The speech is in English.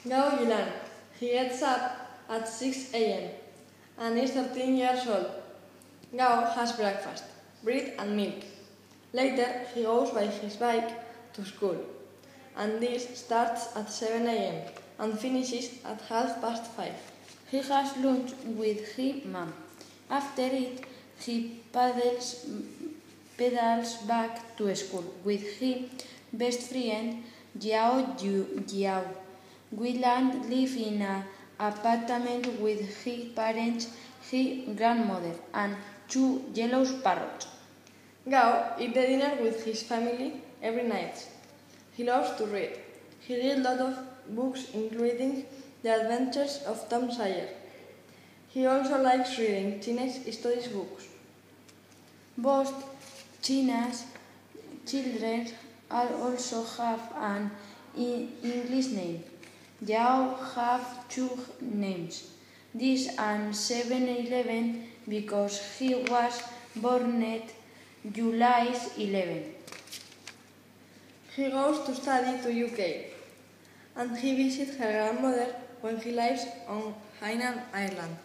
Gao Yilan. He gets up at 6 a.m. and is 13 years old. Gao has breakfast, bread and milk. Later, he goes by his bike to school, and this starts at 7 a.m. and finishes at 5:30. He has lunch with his mom. After it, he pedals back to school with his best friend Jiao. Wieland lives in an apartment with his parents, his grandmother, and 2 yellow parrots. Gao eats the dinner with his family every night. He loves to read. He reads a lot of books, including The Adventures of Tom Sawyer. He also likes reading teenage stories books. Both China's children also have an English name. Yao have 2 names, this and 7-11, because he was born at July 11. He goes to study to UK, and he visits her grandmother when he lives on Hainan Island.